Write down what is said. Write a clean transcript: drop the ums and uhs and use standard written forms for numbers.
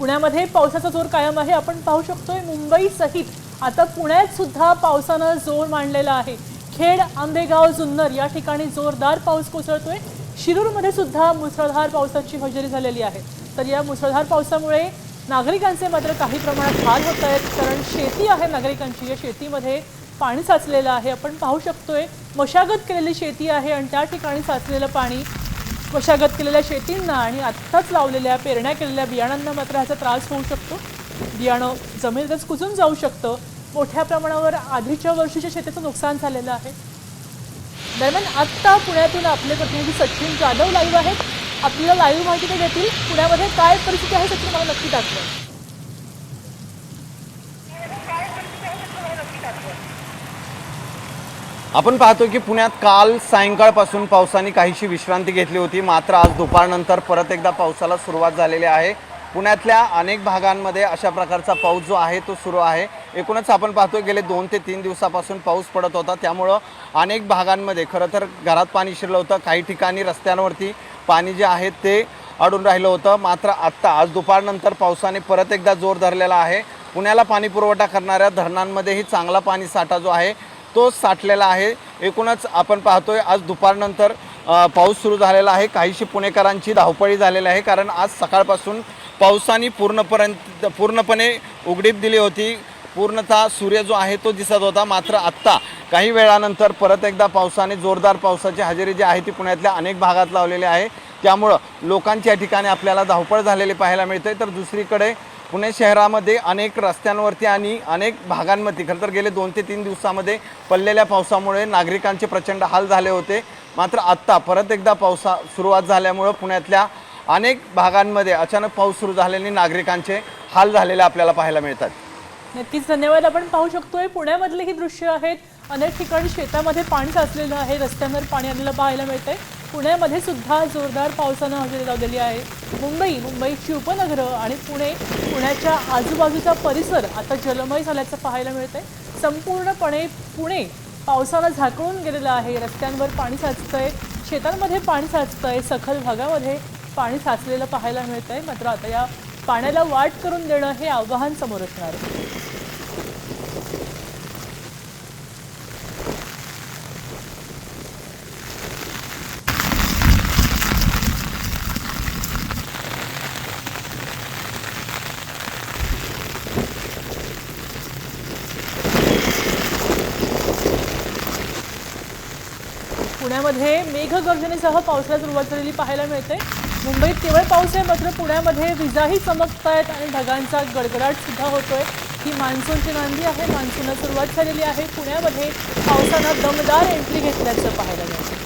पुण्यामध्ये पावसाचा जोर कायम आहे। आपण पाहू शकतोय मुंबई सहित आता पुण्यात सुद्धा पावसाने जोर मांडलेला आहे। खेड, आंबेगाव, जुन्नर या ठिकाणी जोरदार पाऊस कोसळतोय। शिरूरमध्ये सुद्धा मुसळधार पावसाची हजेरी झालेली आहे। तर या मुसळधार पावसामुळे नागरिकांचे मात्र काही प्रमाणात हाल होत आहेत, कारण शेती आहे नागरिकांची, या शेतीमध्ये पाणी साचलेलं आहे। आपण पाहू शकतोय मशागत केलेली शेती आहे आणि त्या ठिकाणी साचलेलं पाणी मशागत केलेल्या शेतींना आणि आत्ताच लावलेल्या पेरण्या केलेल्या बियाणांना मात्र ह्याचा त्रास होऊ शकतो। बियाणं जमिनीतच कुजून जाऊ शकतं। मोठ्या प्रमाणावर आधीच्या वर्षीच्या शेतीचं नुकसान झालेलं आहे। दरम्यान आत्ता पुण्यातून आपले प्रतिनिधी सचिन जाधव लाईव्ह आहेत। आपल्याला लाईव्ह माहिती ते देतील पुण्यामध्ये काय परिस्थिती आहे। सचिन, मला नक्की दाखवा। आपण पाहतो की पुण्यात काल सायंकाळपासून पावसाने काहीशी विश्रांती घेतली होती, मात्र आज दुपारनंतर परत एकदा पावसाला सुरुवात झालेली आहे। पुण्यातल्या अनेक भागांमध्ये अशा प्रकारचा पाऊस जो आहे तो सुरू आहे। एकूणच आपण पाहतो गेले 2 ते 3 दिवसापासून पाऊस पडत होता, त्यामुळं अनेक भागांमध्ये खरं तर घरात पाणी शिरलं होतं। काही ठिकाणी रस्त्यांवरती पाणी जे आहे ते अडून राहिलं होतं, मात्र आत्ता आज दुपारनंतर पावसाने परत एकदा जोर धरलेला आहे। पुण्याला पाणी पुरवठा करणाऱ्या धरणांमध्येही चांगला पाणी साठा जो आहे तो साठलेला आहे। एकूणच आपण पाहतोय आज दुपारनंतर पाऊस सुरू झालेला आहे। काहीशी पुणेकरांची धावपळी झालेली आहे, कारण आज सकाळपासून पावसाने पूर्णपणे उघडीप दिली होती। पूर्णतः सूर्य जो आहे तो दिसत होता, मात्र आत्ता काही वेळानंतर परत एकदा पावसाने जोरदार पावसाची हजेरी जी आहे ती पुण्यातल्या अनेक भागात लावलेली आहे। त्यामुळं लोकांची या ठिकाणी आपल्याला धावपळ झालेली पाहायला मिळते। तर दुसरीकडे पुणे शहरामध्ये अनेक रस्त्यांवरती आणि अनेक भागांमध्ये खरं तर गेले 2 ते 3 दिवसामध्ये पडलेल्या पावसामुळे नागरिकांचे प्रचंड हाल झाले होते, मात्र आत्ता परत एकदा सुरुवात झाल्यामुळे पुण्यातल्या अनेक भागांमध्ये अचानक पाऊस सुरू झाल्याने नागरिकांचे हाल झालेले आपल्याला पाहायला मिळतात। नक्कीच धन्यवाद। आपण पाहू शकतोय पुण्यामधले ही दृश्य आहेत। अनेक ठिकाणी शेतामध्ये पाणी साचलेलं आहे, रस्त्यांवर पाणी आलेलं पाहायला मिळतंय। पुण्यामध्ये सुद्धा जोरदार पावसानं हजेरी लावलेली आहे। मुंबईची उपनगरं आणि पुण्याच्या आजूबाजूचा परिसर आता जलमय झाल्याचं पाहायला मिळतंय। संपूर्णपणे पुणे पावसानं झाकळून गेलेलं आहे। रस्त्यांवर पाणी साचतंय, शेतांमध्ये पाणी साचतंय, सखल भागामध्ये पाणी साचलेलं पाहायला मिळतंय। मात्र आता या पाण्याला वाट करून देणं हे आव्हान समोर असणार आहे। पुण्यामध्ये मेघगर्जनेसह पावसाला सुरुवात झालेली पाहायला मिळते। मुंबईत केवळ पाऊस आहे, मात्र पुण्यामध्ये विजाही चमकतायत आणि ढगांचा गडगडाट सुद्धा होतोय। ही मान्सूनची नांदी आहे। मान्सूनला सुरुवात झालेली आहे। पुण्यामध्ये पावसानं दमदार एंट्री घेतल्याचं पाहायला मिळतं।